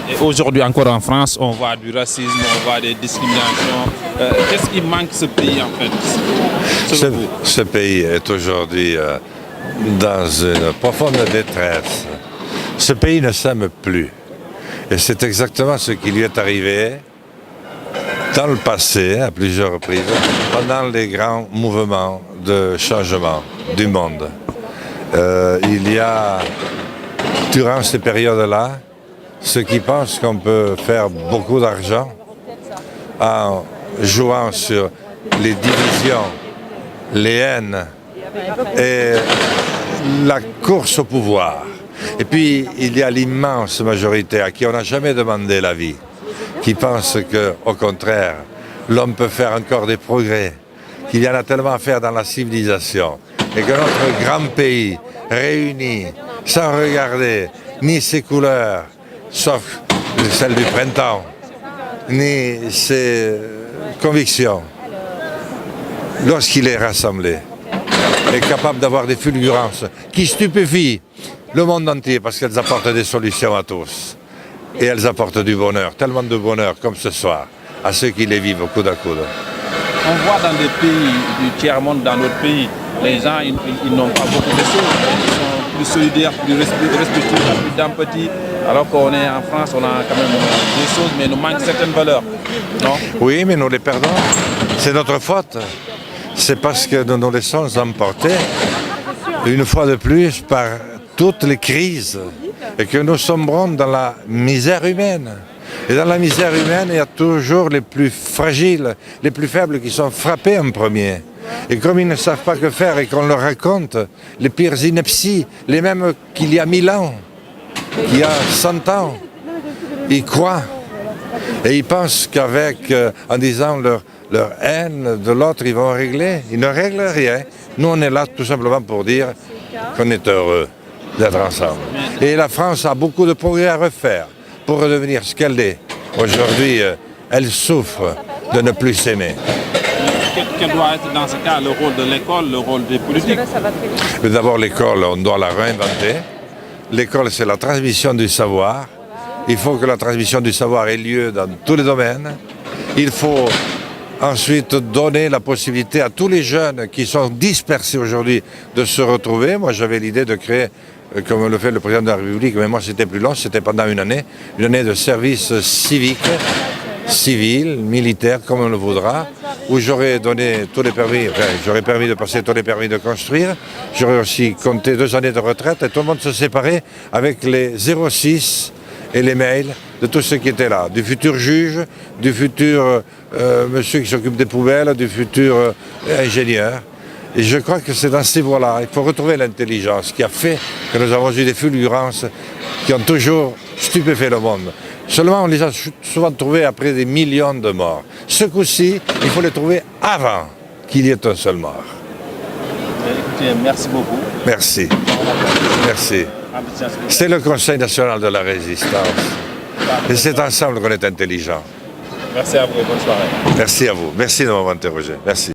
Et aujourd'hui encore en France, on voit du racisme, on voit des discriminations. Qu'est-ce qui manque ce pays en fait, selon vous? Ce pays est aujourd'hui dans une profonde détresse. Ce pays ne s'aime plus. Et c'est exactement ce qui lui est arrivé dans le passé, à plusieurs reprises, pendant les grands mouvements de changement du monde. Il y a, durant ces périodes-là, ceux qui pensent qu'on peut faire beaucoup d'argent en jouant sur les divisions, les haines et la course au pouvoir. Et puis, il y a l'immense majorité à qui on n'a jamais demandé l'avis, qui pense qu'au contraire, l'homme peut faire encore des progrès, qu'il y en a tellement à faire dans la civilisation, et que notre grand pays, réuni, sans regarder ni ses couleurs, sauf celle du printemps, ni ses convictions, lorsqu'il est rassemblé, est capable d'avoir des fulgurances qui stupéfient le monde entier parce qu'elles apportent des solutions à tous. Et elles apportent du bonheur, tellement de bonheur comme ce soir, à ceux qui les vivent coude à coude. On voit dans des pays du tiers-monde, dans notre pays, les gens ils n'ont pas beaucoup de choses. Ils sont plus solidaires, plus respectueux, plus d'empathie. Alors qu'on est en France, on a quand même des choses, mais il nous manque certaines valeurs. Non? Oui, mais nous les perdons. C'est notre faute. C'est parce que nous nous laissons emporter, une fois de plus, par toutes les crises et que nous sombrons dans la misère humaine. Et dans la misère humaine, il y a toujours les plus fragiles, les plus faibles qui sont frappés en premier. Et comme ils ne savent pas que faire et qu'on leur raconte les pires inepties, les mêmes qu'il y a 1000 ans, qu'il y a 100 ans, ils croient. Et ils pensent qu'avec, en disant leur haine de l'autre, ils vont régler. Ils ne règlent rien. Nous, on est là tout simplement pour dire qu'on est heureux d'être ensemble. Et la France a beaucoup de progrès à refaire pour redevenir ce qu'elle est. Aujourd'hui, elle souffre de ne plus s'aimer. Quel doit être dans ce cas le rôle de l'école, le rôle des politiques? Mais d'abord, l'école, on doit la réinventer. L'école, c'est la transmission du savoir. Il faut que la transmission du savoir ait lieu dans tous les domaines. Il faut ensuite donner la possibilité à tous les jeunes qui sont dispersés aujourd'hui de se retrouver. Moi, j'avais l'idée de créer, comme le fait le président de la République, mais moi c'était plus long, c'était pendant une année de service civique, civil, militaire, comme on le voudra, où j'aurais donné tous les permis, j'aurais permis de passer tous les permis de construire, j'aurais aussi compté 2 années de retraite et tout le monde se séparait avec les 06 et les mails de tous ceux qui étaient là, du futur juge, du futur monsieur qui s'occupe des poubelles, du futur ingénieur. Et je crois que c'est dans ces voies-là, il faut retrouver l'intelligence qui a fait que nous avons eu des fulgurances qui ont toujours stupéfait le monde. Seulement, on les a souvent trouvés après des millions de morts. Ce coup-ci, il faut les trouver avant qu'il y ait un seul mort. Écoutez, merci beaucoup. Merci. Merci. C'est le Conseil national de la résistance. Et c'est ensemble qu'on est intelligent. Merci à vous et bonne soirée. Merci à vous. Merci de m'avoir interrogé. Merci.